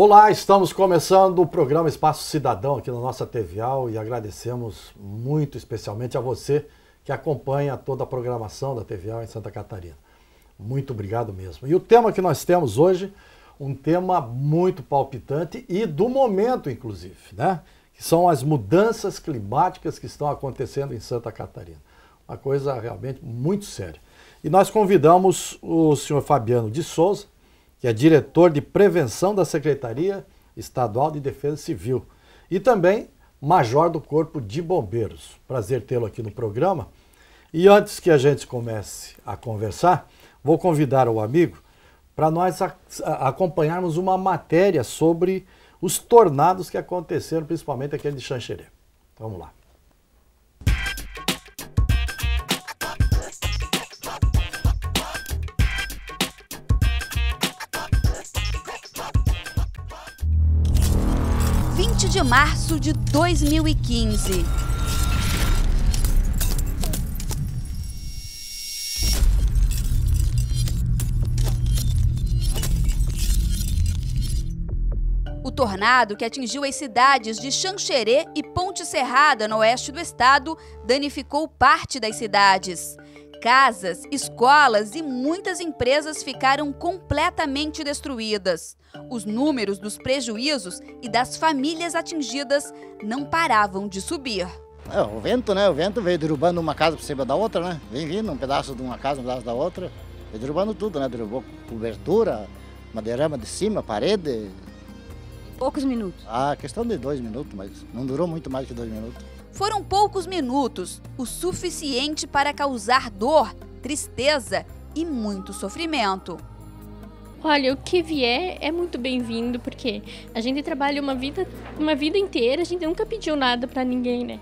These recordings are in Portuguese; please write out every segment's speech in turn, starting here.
Olá, estamos começando o programa Espaço Cidadão aqui na nossa TVAL e agradecemos muito especialmente a você que acompanha toda a programação da TVAL em Santa Catarina. Muito obrigado mesmo. E o tema que nós temos hoje, um tema muito palpitante e do momento, inclusive, né? Que são as mudanças climáticas que estão acontecendo em Santa Catarina. Uma coisa realmente muito séria. E nós convidamos o senhor Fabiano de Souza, que é diretor de prevenção da Secretaria Estadual de Defesa Civil e também major do Corpo de Bombeiros. Prazer tê-lo aqui no programa. E antes que a gente comece a conversar, vou convidar o amigo para nós acompanharmos uma matéria sobre os tornados que aconteceram, principalmente aquele de Xanxerê. Vamos lá. De março de 2015. O tornado que atingiu as cidades de Xanxerê e Ponte Serrada, no oeste do estado, danificou parte das cidades. Casas, escolas e muitas empresas ficaram completamente destruídas. Os números dos prejuízos e das famílias atingidas não paravam de subir. O vento, né? O vento veio derrubando uma casa por cima da outra, né? Vem vindo um pedaço de uma casa, um pedaço da outra. Veio derrubando tudo, né? Derrubou cobertura, madeirama de cima, parede. Poucos minutos. Questão de 2 minutos, mas não durou muito mais que 2 minutos. Foram poucos minutos, o suficiente para causar dor, tristeza e muito sofrimento. Olha, o que vier é muito bem-vindo, porque a gente trabalha uma vida inteira, a gente nunca pediu nada pra ninguém, né?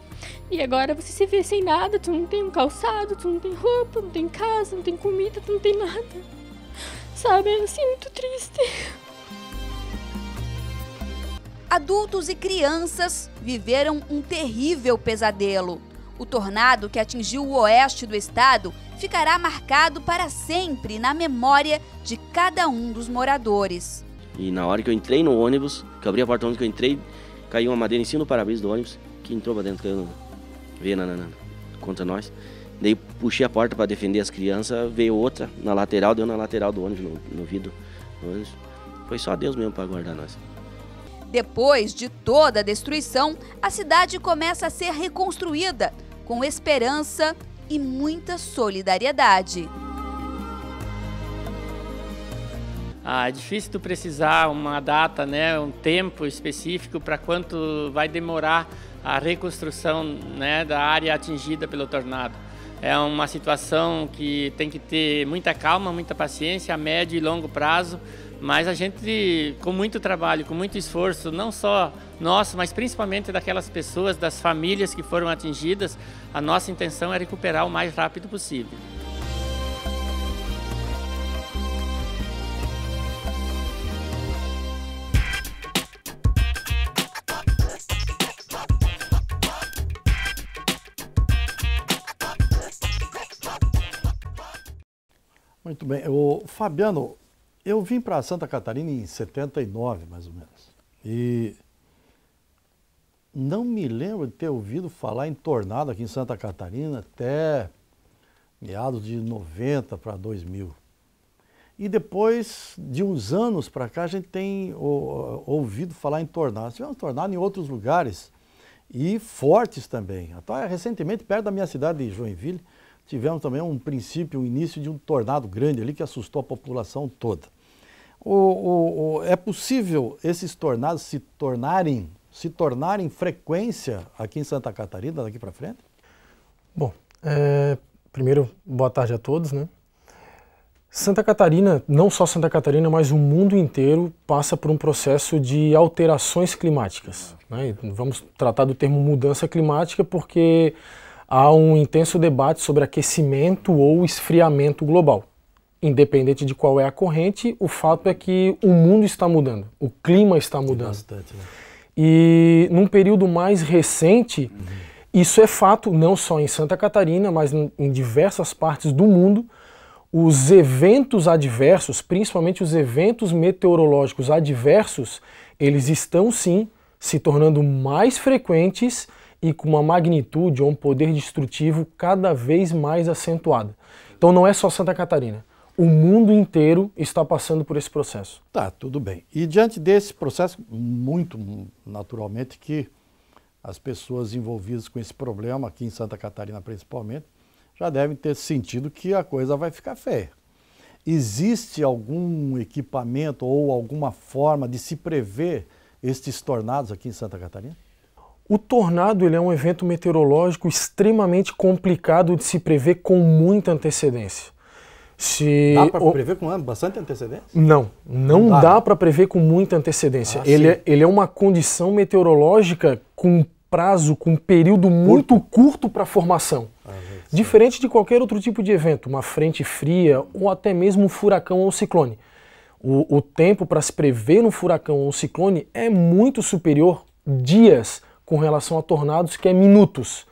E agora você se vê sem nada, tu não tem um calçado, tu não tem roupa, não tem casa, não tem comida, tu não tem nada. Sabe, é assim muito triste. Adultos e crianças viveram um terrível pesadelo. O tornado que atingiu o oeste do estado ficará marcado para sempre na memória de cada um dos moradores. E na hora que eu entrei no ônibus, que eu abri a porta do ônibus, que eu entrei, caiu uma madeira em cima do para-brisa do ônibus, que entrou para dentro, veio contra nós. Daí puxei a porta para defender as crianças, veio outra na lateral, deu na lateral do ônibus, no vidro do ônibus. Foi só Deus mesmo para guardar nós. Depois de toda a destruição, a cidade começa a ser reconstruída, com esperança e muita solidariedade. É difícil tu precisar uma data, né, um tempo específico para quanto vai demorar a reconstrução, né, da área atingida pelo tornado. É uma situação que tem que ter muita calma, muita paciência a médio e longo prazo, mas a gente, com muito trabalho, com muito esforço, não só nosso, mas principalmente daquelas pessoas, das famílias que foram atingidas, a nossa intenção é recuperar o mais rápido possível. Muito bem. Fabiano, eu vim para Santa Catarina em 79, mais ou menos, e não me lembro de ter ouvido falar em tornado aqui em Santa Catarina até meados de 90 para 2000. E depois de uns anos para cá, a gente tem ouvido falar em tornado. Tivemos tornado em outros lugares e fortes também. Até recentemente, perto da minha cidade de Joinville, tivemos também um início de um tornado grande ali que assustou a população toda. É possível esses tornados se tornarem frequência aqui em Santa Catarina daqui para frente? Bom, primeiro, boa tarde a todos, né? Santa Catarina, não só Santa Catarina, mas o mundo inteiro passa por um processo de alterações climáticas, né? Vamos tratar do termo mudança climática porque há um intenso debate sobre aquecimento ou esfriamento global. Independente de qual é a corrente, o fato é que o mundo está mudando, o clima está mudando. Bastante, né? E num período mais recente, isso é fato não só em Santa Catarina, mas em diversas partes do mundo. Os eventos adversos, principalmente os eventos meteorológicos adversos, eles estão sim se tornando mais frequentes e com uma magnitude ou um poder destrutivo cada vez mais acentuada. Então não é só Santa Catarina. O mundo inteiro está passando por esse processo. Tá, tudo bem. E diante desse processo, muito naturalmente que as pessoas envolvidas com esse problema, aqui em Santa Catarina principalmente, já devem ter sentido que a coisa vai ficar feia. Existe algum equipamento ou alguma forma de se prever estes tornados aqui em Santa Catarina? O tornado ele é um evento meteorológico extremamente complicado de se prever com muita antecedência. Dá para prever com bastante antecedência? Não dá para prever com muita antecedência. Ele é uma condição meteorológica com prazo, com um período muito curto para formação. Diferente de qualquer outro tipo de evento, uma frente fria ou até mesmo um furacão ou um ciclone. O tempo para se prever um furacão ou um ciclone é muito superior dias com relação a tornados, que é minutos.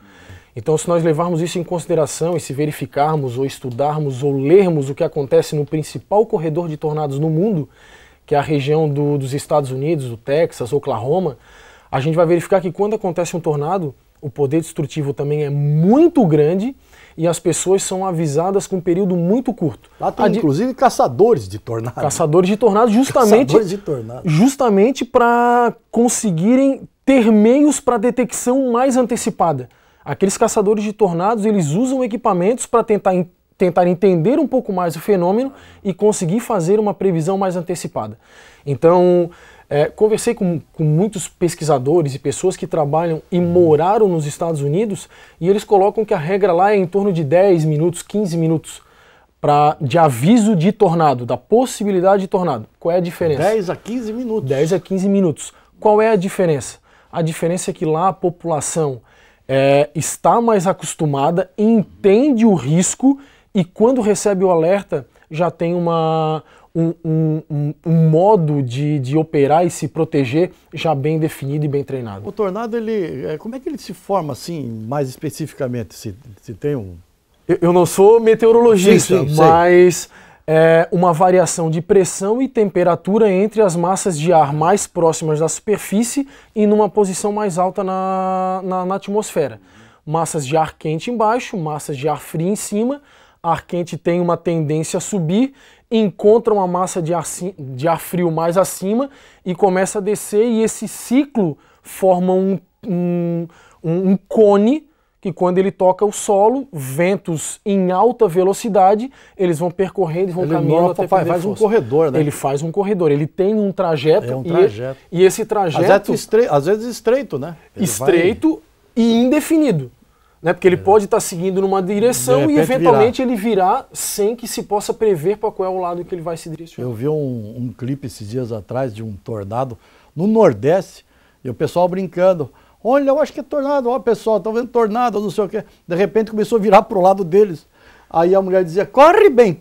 Então, se nós levarmos isso em consideração e se verificarmos ou estudarmos ou lermos o que acontece no principal corredor de tornados no mundo, que é a região dos Estados Unidos, do Texas, Oklahoma, a gente vai verificar que quando acontece um tornado, o poder destrutivo também é muito grande e as pessoas são avisadas com um período muito curto. Lá tem inclusive caçadores de tornados. Caçadores de tornados justamente para conseguirem ter meios para detecção mais antecipada. Aqueles caçadores de tornados, eles usam equipamentos para tentar entender um pouco mais o fenômeno e conseguir fazer uma previsão mais antecipada. Então, conversei com muitos pesquisadores e pessoas que trabalham e moraram nos Estados Unidos e eles colocam que a regra lá é em torno de 10 minutos, 15 minutos de aviso de tornado, da possibilidade de tornado. Qual é a diferença? 10 a 15 minutos. 10 a 15 minutos. Qual é a diferença? A diferença é que lá a população está mais acostumada, entende o risco e quando recebe o alerta já tem um modo de operar e se proteger já bem definido e bem treinado. O tornado, como é que ele se forma assim, mais especificamente? Se tem um... Eu não sou meteorologista, mas é uma variação de pressão e temperatura entre as massas de ar mais próximas da superfície e numa posição mais alta na atmosfera. Massas de ar quente embaixo, massas de ar frio em cima. Ar quente tem uma tendência a subir, encontra uma massa de ar frio mais acima e começa a descer, e esse ciclo forma um cone que quando ele toca o solo, ventos em alta velocidade, eles vão percorrendo e vão caminhando até perder faz força. Um corredor, né? Ele faz um corredor, ele tem um trajeto, e esse trajeto... Às vezes estreito, né? Estreito e indefinido. Né? Porque ele pode estar seguindo numa direção e eventualmente ele virá sem que se possa prever para qual é o lado que ele vai se direcionar. Eu vi um clipe esses dias atrás de um tornado no Nordeste e o pessoal brincando. Olha, eu acho que é tornado, ó pessoal, estão vendo tornado, não sei o quê. De repente começou a virar pro lado deles. Aí a mulher dizia, corre bem,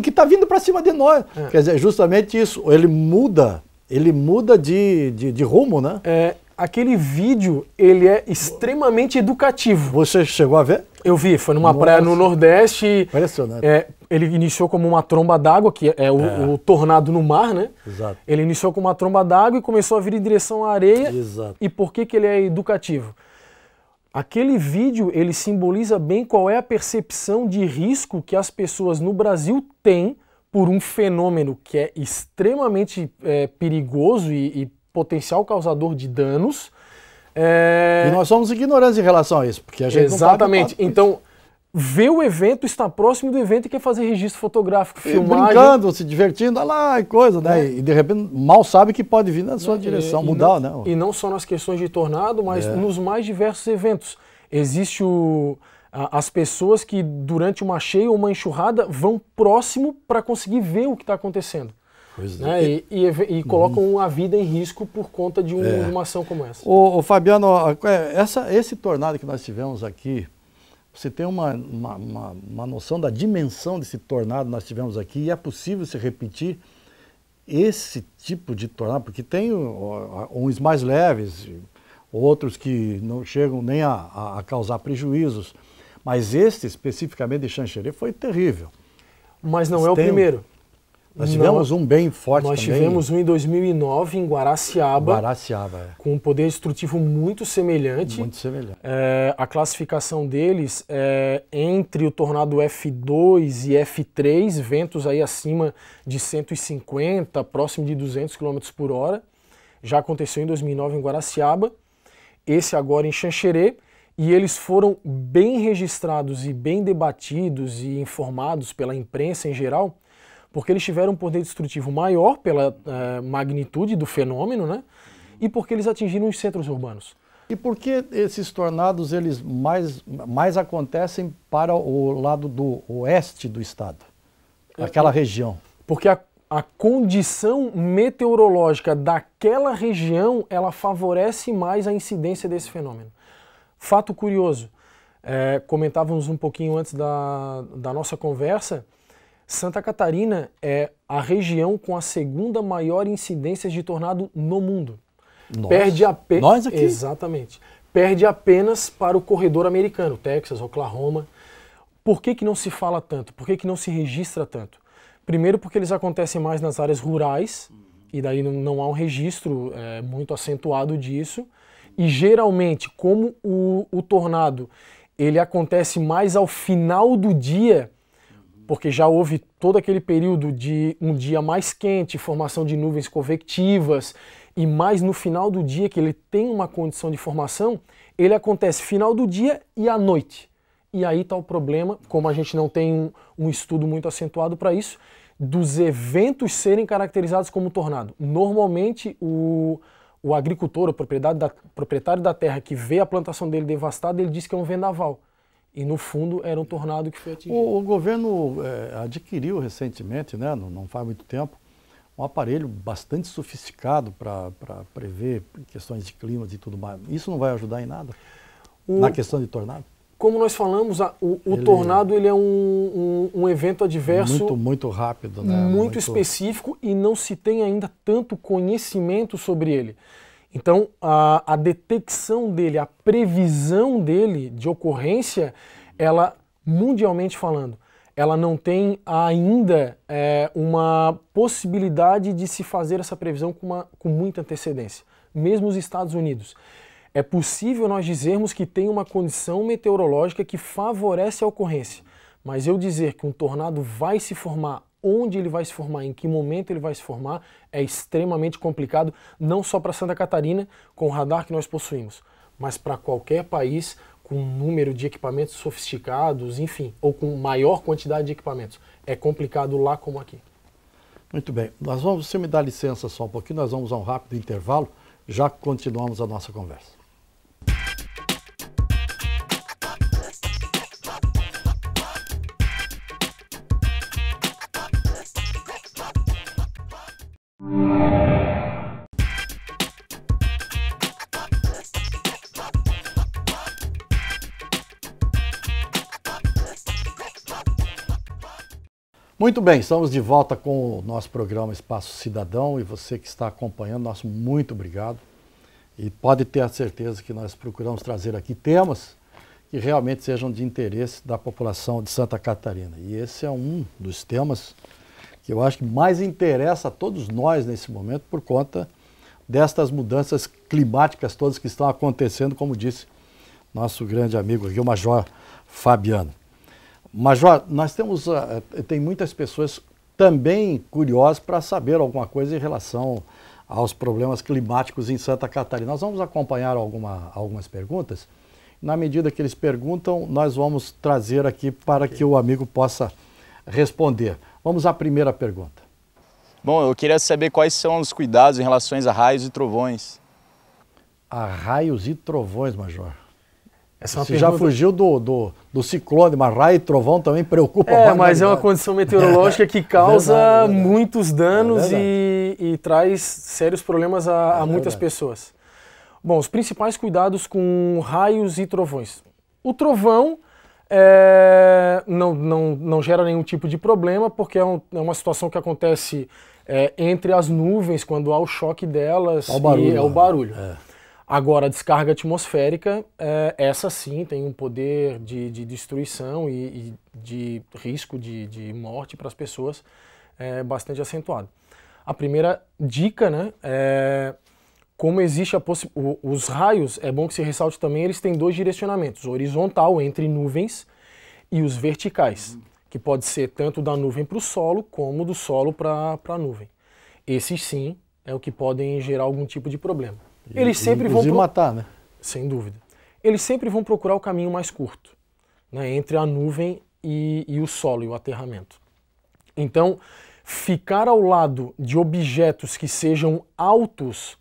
que tá vindo para cima de nós. Quer dizer, justamente isso, ele muda de rumo, né? Aquele vídeo, ele é extremamente educativo. Você chegou a ver? Eu vi, foi numa praia no Nordeste. Impressionante. Ele iniciou como uma tromba d'água, que é o tornado no mar, né? Exato. Ele iniciou como uma tromba d'água e começou a vir em direção à areia. Exato. E por que ele é educativo? Aquele vídeo, ele simboliza bem qual é a percepção de risco que as pessoas no Brasil têm por um fenômeno que é extremamente perigoso e potencial causador de danos. E nós somos ignorantes em relação a isso, porque a gente Exatamente. Então, ver o evento, estar próximo do evento e quer fazer registro fotográfico, filmagem. Brincando, se divertindo, olha lá, e coisa, né? E de repente mal sabe que pode vir na sua direção, mudar, né? E não só nas questões de tornado, mas nos mais diversos eventos. Existe as pessoas que durante uma cheia ou uma enxurrada vão próximo para conseguir ver o que está acontecendo. Né? E colocam a vida em risco por conta de uma ação como essa. Ô Fabiano, esse tornado que nós tivemos aqui, você tem uma noção da dimensão desse tornado que nós tivemos aqui, e é possível se repetir esse tipo de tornado? Porque tem uns mais leves, outros que não chegam nem a causar prejuízos, mas este especificamente de Xanxerê foi terrível. Mas não é o primeiro. Nós tivemos um bem forte Nós também. tivemos um em 2009 em Guaraciaba. Guaraciaba, com um poder destrutivo muito semelhante. Muito semelhante. A classificação deles é entre o tornado F2 e F3, ventos aí acima de 150, próximo de 200 km por hora. Já aconteceu em 2009 em Guaraciaba, esse agora em Xanxerê, e eles foram bem registrados e bem debatidos e informados pela imprensa em geral, porque eles tiveram um poder destrutivo maior pela magnitude do fenômeno, né? E porque eles atingiram os centros urbanos. E por que esses tornados eles mais acontecem para o lado do oeste do estado? Aquela região. Porque a condição meteorológica daquela região, ela favorece mais a incidência desse fenômeno. Fato curioso, comentávamos um pouquinho antes da nossa conversa, Santa Catarina é a região com a segunda maior incidência de tornado no mundo. Nós aqui? Exatamente. Perde apenas para o corredor americano, Texas, Oklahoma. Por que não se fala tanto? Por que não se registra tanto? Primeiro porque eles acontecem mais nas áreas rurais, e daí não há um registro muito acentuado disso. E geralmente, como o tornado ele acontece mais ao final do dia, porque já houve todo aquele período de um dia mais quente, formação de nuvens convectivas, e mais no final do dia que ele tem uma condição de formação, ele acontece final do dia e à noite. E aí está o problema, como a gente não tem um estudo muito acentuado para isso, dos eventos serem caracterizados como tornado. Normalmente o agricultor, o proprietário da terra que vê a plantação dele devastada, ele diz que é um vendaval. E no fundo era um tornado que foi atingido. O governo adquiriu recentemente, né, não faz muito tempo, um aparelho bastante sofisticado para prever questões de clima e tudo mais. Isso não vai ajudar em nada na questão de tornado? Como nós falamos, o tornado ele é um evento adverso muito rápido, né? muito específico, e não se tem ainda tanto conhecimento sobre ele. Então, a detecção dele, a previsão dele de ocorrência, ela, mundialmente falando, ela não tem ainda uma possibilidade de se fazer essa previsão com muita antecedência. Mesmo os Estados Unidos. É possível nós dizermos que tem uma condição meteorológica que favorece a ocorrência, mas eu dizer que um tornado vai se formar, onde ele vai se formar, em que momento ele vai se formar, é extremamente complicado, não só para Santa Catarina, com o radar que nós possuímos, mas para qualquer país com um número de equipamentos sofisticados, enfim, ou com maior quantidade de equipamentos. É complicado lá como aqui. Muito bem. Você me dá licença só um pouquinho, nós vamos a um rápido intervalo, já continuamos a nossa conversa. Muito bem, estamos de volta com o nosso programa Espaço Cidadão, e você que está acompanhando, nosso muito obrigado. E pode ter a certeza que nós procuramos trazer aqui temas que realmente sejam de interesse da população de Santa Catarina. E esse é um dos temas que eu acho que mais interessa a todos nós nesse momento, por conta destas mudanças climáticas todas que estão acontecendo, como disse nosso grande amigo aqui, o Major Fabiano. Major, nós tem muitas pessoas também curiosas para saber alguma coisa em relação aos problemas climáticos em Santa Catarina. Nós vamos acompanhar algumas perguntas. Na medida que eles perguntam, nós vamos trazer aqui para que o amigo possa responder. Vamos à primeira pergunta. Bom, eu queria saber quais são os cuidados em relação a raios e trovões. A raios e trovões, Major. Você já fugiu do ciclone, mas raio e trovão também preocupa mais. Mas é uma condição meteorológica que causa muitos danos e traz sérios problemas a muitas pessoas. Bom, os principais cuidados com raios e trovões. O trovão não gera nenhum tipo de problema, porque é uma situação que acontece entre as nuvens, quando há o choque delas, e é o barulho. Agora, a descarga atmosférica, essa sim tem um poder de destruição e de risco de morte para as pessoas bastante acentuado. A primeira dica, né, é como existe os raios, é bom que se ressalte também, eles têm 2 direcionamentos, o horizontal entre nuvens e os verticais, que pode ser tanto da nuvem para o solo, como do solo para a nuvem. Esses sim é o que podem gerar algum tipo de problema. Eles sempre vão matar, né? Sem dúvida. Eles sempre vão procurar o caminho mais curto, né, entre a nuvem e o solo e o aterramento. Então, ficar ao lado de objetos que sejam altos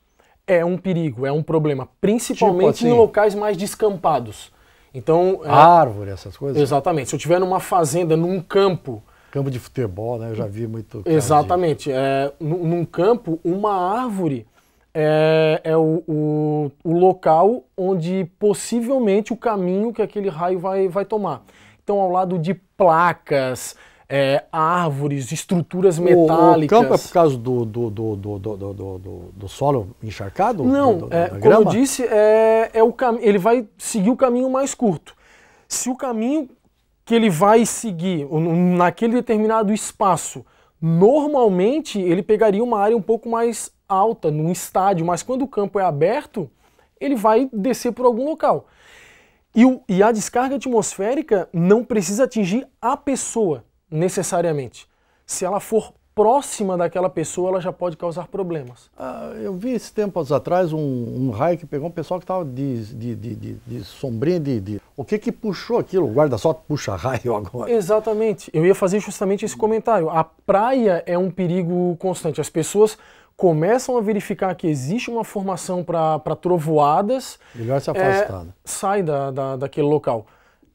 é um perigo, é um problema, principalmente tipo assim, em locais mais descampados. Então, árvore, essas coisas? Exatamente. Se eu estiver numa fazenda, num campo... Campo de futebol, né? Eu já vi muito... Exatamente. Num campo, uma árvore é o local onde possivelmente o caminho que aquele raio vai tomar. Então, ao lado de placas, árvores, estruturas metálicas... O campo é por causa do solo encharcado? Não, como eu disse, ele vai seguir o caminho mais curto. Se o caminho que ele vai seguir naquele determinado espaço, normalmente ele pegaria uma área um pouco mais alta, num estádio, mas quando o campo é aberto, ele vai descer por algum local. E a descarga atmosférica não precisa atingir a pessoa, necessariamente. Se ela for próxima daquela pessoa, ela já pode causar problemas. Eu vi esse tempos atrás um raio que pegou um pessoal que estava de sombrinha O que puxou aquilo? O guarda-sol puxa raio agora? Exatamente. Eu ia fazer justamente esse comentário. A praia é um perigo constante. As pessoas começam a verificar que existe uma formação para trovoadas. Melhor se afastar. Sai daquele local.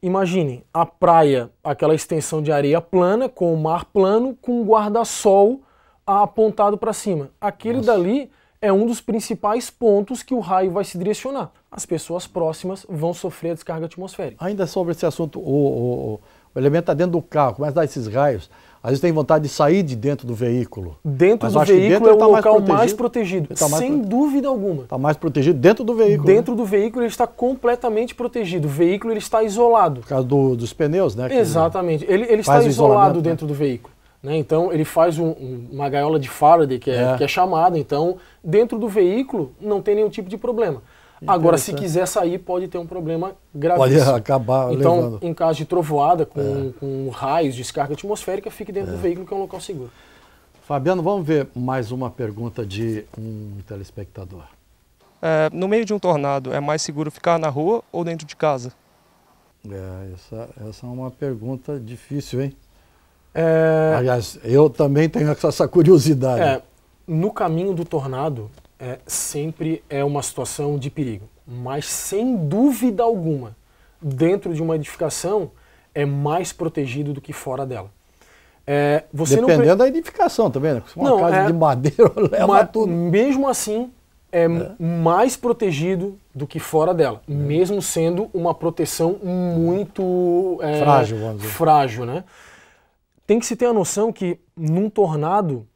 Imagine a praia, aquela extensão de areia plana, com o mar plano, com um guarda-sol apontado para cima. Aquele dali é um dos principais pontos que o raio vai se direcionar. As pessoas próximas vão sofrer a descarga atmosférica. Ainda sobre esse assunto, o elemento está dentro do carro, começa a dar esses raios. Às vezes tem vontade de sair de dentro do veículo. Dentro do veículo é o local mais protegido, sem dúvida alguma. Está mais protegido dentro do veículo. Dentro do veículo ele está completamente protegido. O veículo ele está isolado. Por causa dos pneus, né? Exatamente. Ele está isolado dentro do veículo. Né? Então ele faz uma gaiola de Faraday, que é chamada. Então dentro do veículo não tem nenhum tipo de problema. Agora, se quiser sair, pode ter um problema gravíssimo. Pode acabar levando. Em caso de trovoada, com raios, descarga atmosférica, fique dentro do veículo, que é um local seguro. Fabiano, vamos ver mais uma pergunta de um telespectador. No meio de um tornado, é mais seguro ficar na rua ou dentro de casa? Essa é uma pergunta difícil, hein? Aliás, eu também tenho essa curiosidade. No caminho do tornado, sempre é uma situação de perigo, mas sem dúvida alguma, dentro de uma edificação é mais protegido do que fora dela. Dependendo da edificação também, né? Uma casa de madeira leva tudo. Mesmo assim, é mais protegido do que fora dela, mesmo sendo uma proteção muito frágil, vamos dizer. Frágil, né? Tem que se ter a noção que num tornado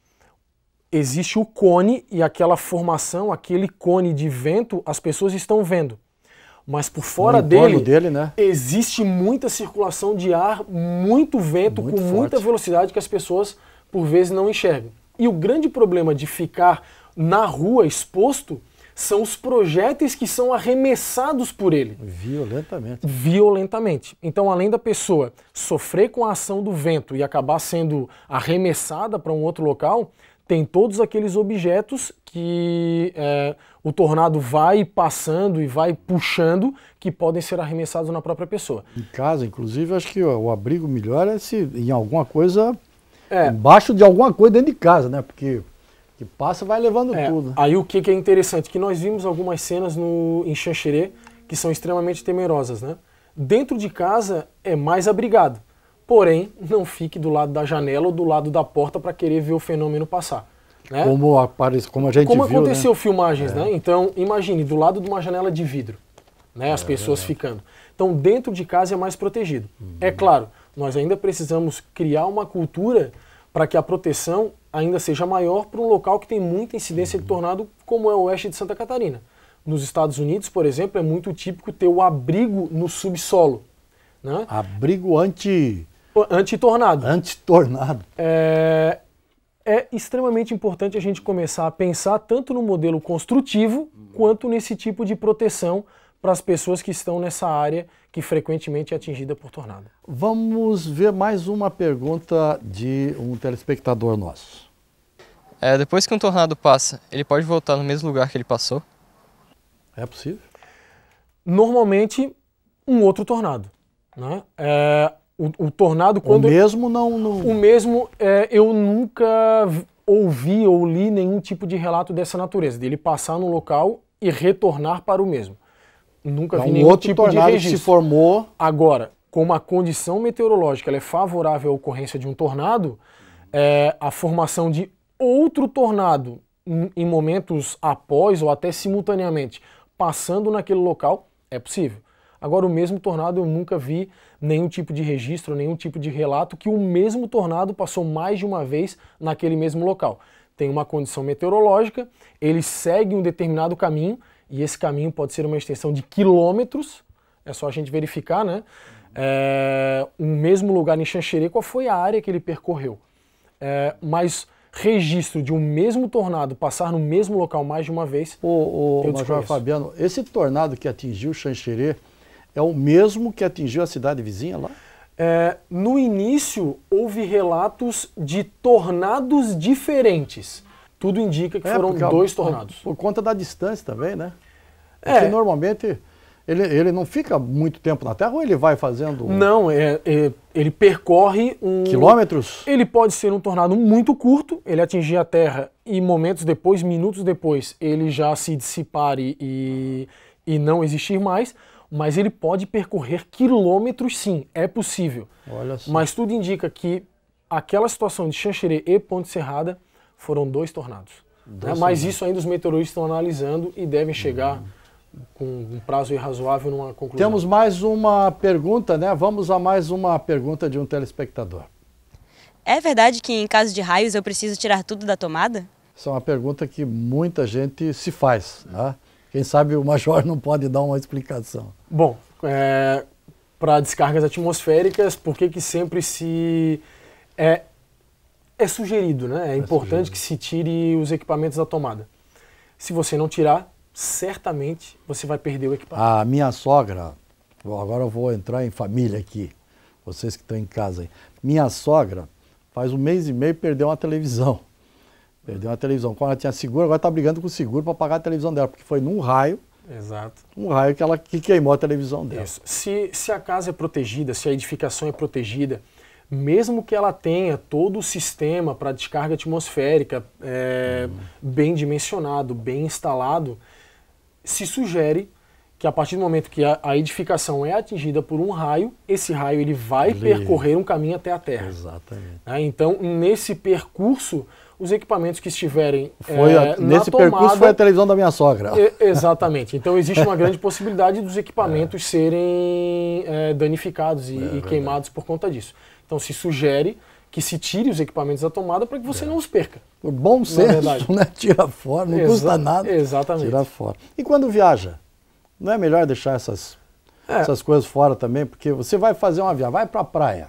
existe o cone e aquela formação, aquele cone de vento, as pessoas estão vendo. Mas por fora dele né? Existe muita circulação de ar, muito vento, com muita velocidade que as pessoas, por vezes, não enxergam. E o grande problema de ficar na rua exposto são os projéteis que são arremessados por ele. Violentamente. Então, além da pessoa sofrer com a ação do vento e acabar sendo arremessada para um outro local, tem todos aqueles objetos que o tornado vai passando e vai puxando, que podem ser arremessados na própria pessoa. Em casa, inclusive, acho que o abrigo melhor é se em alguma coisa, embaixo de alguma coisa dentro de casa, né? Porque que passa vai levando tudo. Aí o que é interessante, que nós vimos algumas cenas em Xanxerê que são extremamente temerosas, né? Dentro de casa é mais abrigado. Porém, não fique do lado da janela ou do lado da porta para querer ver o fenômeno passar. Né? Como a gente viu, como aconteceu filmagens, né? Então, imagine, do lado de uma janela de vidro, né? As pessoas ficando. Então, dentro de casa é mais protegido. É claro, nós ainda precisamos criar uma cultura para que a proteção ainda seja maior para um local que tem muita incidência de tornado, como é o oeste de Santa Catarina. Nos Estados Unidos, por exemplo, é muito típico ter o abrigo no subsolo. Né? Abrigo anti-tornado. Anti-tornado. Anti-tornado. é extremamente importante a gente começar a pensar tanto no modelo construtivo quanto nesse tipo de proteção para as pessoas que estão nessa área que frequentemente é atingida por tornado. Vamos ver mais uma pergunta de um telespectador nosso. Depois que um tornado passa, ele pode voltar no mesmo lugar que ele passou? É possível? Normalmente, um outro tornado, né? O tornado, quando... O mesmo não... O mesmo, eu nunca ouvi ou li nenhum tipo de relato dessa natureza, dele passar no local e retornar para o mesmo. Nunca vi nenhum tipo de registro. Tornado que se formou... Agora, como a condição meteorológica ela é favorável à ocorrência de um tornado, a formação de outro tornado em momentos após ou até simultaneamente passando naquele local é possível. Agora, o mesmo tornado eu nunca vi nenhum tipo de registro, nenhum tipo de relato que o mesmo tornado passou mais de uma vez naquele mesmo local. Tem uma condição meteorológica, ele segue um determinado caminho, e esse caminho pode ser uma extensão de quilômetros, é só a gente verificar, né? O mesmo lugar em Xanxerê, qual foi a área que ele percorreu. Mas registro de um mesmo tornado passar no mesmo local mais de uma vez, o Major Fabiano, esse tornado que atingiu Xanxerê é o mesmo que atingiu a cidade vizinha lá? No início, houve relatos de tornados diferentes. Tudo indica que foram 2 tornados. Por conta da distância também, né? Porque normalmente ele não fica muito tempo na Terra ou ele vai fazendo... Não, ele percorre quilômetros? Ele pode ser um tornado muito curto, ele atingir a Terra e momentos depois, minutos depois, ele já se dissipar e não existir mais, mas ele pode percorrer quilômetros sim, é possível. Olha só. Mas tudo indica que aquela situação de Xanxerê e Ponte Serrada foram 2 tornados. Mas isso ainda os meteorologistas estão analisando e devem chegar com um prazo razoável numa conclusão. Temos mais uma pergunta, né? Vamos a mais uma pergunta de um telespectador. É verdade que em caso de raios eu preciso tirar tudo da tomada? Essa é uma pergunta que muita gente se faz, né? Quem sabe o Major não pode dar uma explicação. Bom, para descargas atmosféricas, por que sempre se... É sugerido, né? É importante que se tire os equipamentos da tomada. Se você não tirar, certamente você vai perder o equipamento. A minha sogra, agora eu vou entrar em família aqui, vocês que estão em casa aí. Minha sogra, faz 1 mês e meio, perdeu uma televisão. Perdeu uma televisão. Quando ela tinha seguro, agora está brigando com o seguro para pagar a televisão dela, porque foi num raio. Exato. Um raio que queimou a televisão dela. Isso. Se a casa é protegida, se a edificação é protegida, mesmo que ela tenha todo o sistema para descarga atmosférica bem dimensionado, bem instalado, se sugere que a partir do momento que a edificação é atingida por um raio, esse raio ele vai percorrer um caminho até a Terra. Exatamente. Então, nesse percurso, os equipamentos que estiverem nesse percurso foi a televisão da minha sogra. Exatamente. Então, existe uma grande possibilidade dos equipamentos serem danificados e queimados por conta disso. Então, se sugere que se tire os equipamentos da tomada para que você não os perca. Por bom senso, né? Tira fora, não custa nada. Exatamente. Tira fora. E quando viaja? Não é melhor deixar essas coisas fora também? Porque você vai fazer uma viagem, vai para a praia.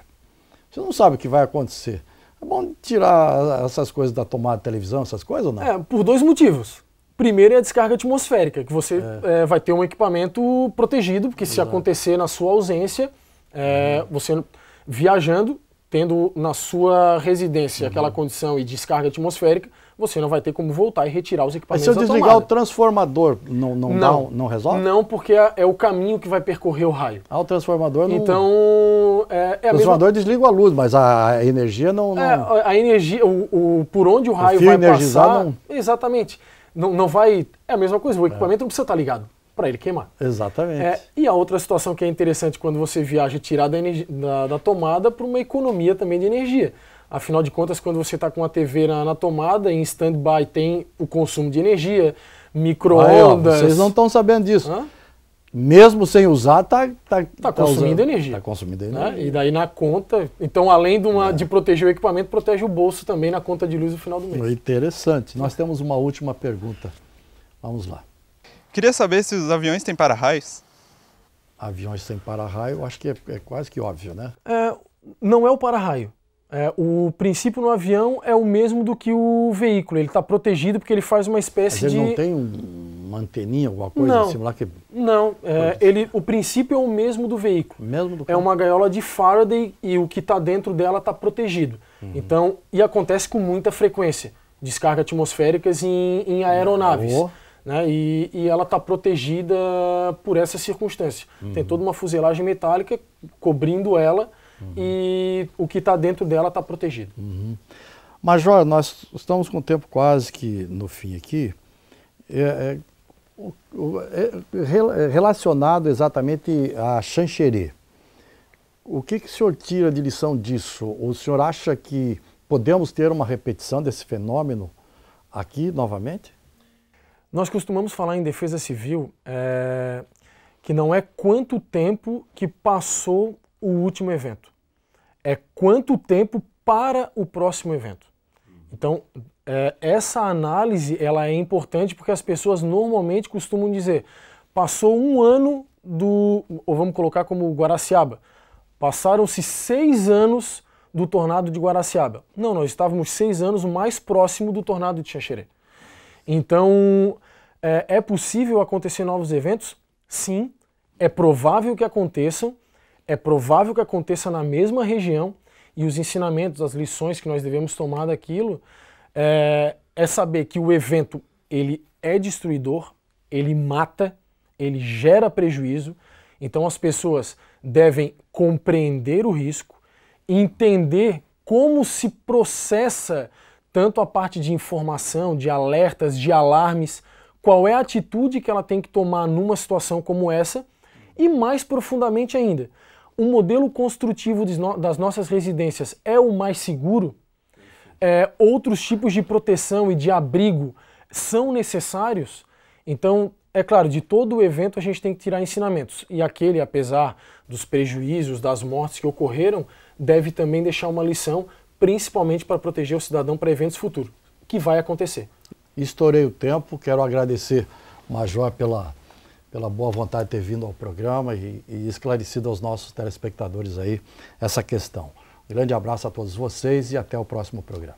Você não sabe o que vai acontecer. É bom tirar essas coisas da tomada de televisão, essas coisas ou não? Por 2 motivos. Primeiro é a descarga atmosférica, que você vai ter um equipamento protegido, porque se acontecer na sua ausência, você viajando, tendo na sua residência aquela condição e descarga atmosférica, você não vai ter como voltar e retirar os equipamentos da tomada. Mas se eu desligar o transformador, não resolve? Não, porque é o caminho que vai percorrer o raio. O transformador não... Então, o transformador desliga a luz, mas a energia não... A energia, por onde o raio vai passar... Não... Exatamente. Não vai... É a mesma coisa, o equipamento não precisa estar ligado para ele queimar. Exatamente. E a outra situação que é interessante quando você viaja, tirar da tomada para uma economia também de energia. Afinal de contas, quando você está com a TV na tomada, em stand-by tem o consumo de energia, micro-ondas... Vocês não estão sabendo disso. Mesmo sem usar, está consumindo energia. Está consumindo energia. E daí na conta... Então, além de proteger o equipamento, protege o bolso também na conta de luz no final do mês. Interessante. Nós temos uma última pergunta. Vamos lá. Queria saber se os aviões têm para-raios. Aviões sem para-raio, acho que é quase que óbvio, né? Não é o para-raio. O princípio no avião é o mesmo do que o veículo. Ele está protegido porque ele faz uma espécie Mas ele de... não tem uma anteninha, alguma coisa assim lá que... Não, o princípio é o mesmo do veículo. É uma gaiola de Faraday e o que está dentro dela está protegido. Então, e acontece com muita frequência, descargas atmosféricas em aeronaves. Né? E ela está protegida por essa circunstância. Tem toda uma fuselagem metálica cobrindo ela e o que está dentro dela está protegido. Major, nós estamos com o tempo quase que no fim aqui. Relacionado exatamente a Xanxerê, o que o senhor tira de lição disso? O senhor acha que podemos ter uma repetição desse fenômeno aqui novamente? Nós costumamos falar em defesa civil que não é quanto tempo que passou o último evento, é quanto tempo para o próximo evento. Então, essa análise ela é importante porque as pessoas normalmente costumam dizer, passou um ano ou vamos colocar como Guaraciaba, passaram-se 6 anos do tornado de Guaraciaba. Não, nós estávamos 6 anos mais próximo do tornado de Xanxerê. Então, é possível acontecer novos eventos? Sim, é provável que aconteçam, é provável que aconteça na mesma região e os ensinamentos, as lições que nós devemos tomar daquilo é saber que o evento ele é destruidor, ele mata, ele gera prejuízo, então as pessoas devem compreender o risco, entender como se processa tanto a parte de informação, de alertas, de alarmes, qual é a atitude que ela tem que tomar numa situação como essa e mais profundamente ainda, o modelo construtivo das nossas residências é o mais seguro? Outros tipos de proteção e de abrigo são necessários? Então, é claro, de todo o evento a gente tem que tirar ensinamentos. E aquele, apesar dos prejuízos, das mortes que ocorreram, deve também deixar uma lição, principalmente para proteger o cidadão para eventos futuros, que vai acontecer. Estourei o tempo, quero agradecer o Major pela boa vontade de ter vindo ao programa e esclarecido aos nossos telespectadores aí essa questão. Um grande abraço a todos vocês e até o próximo programa.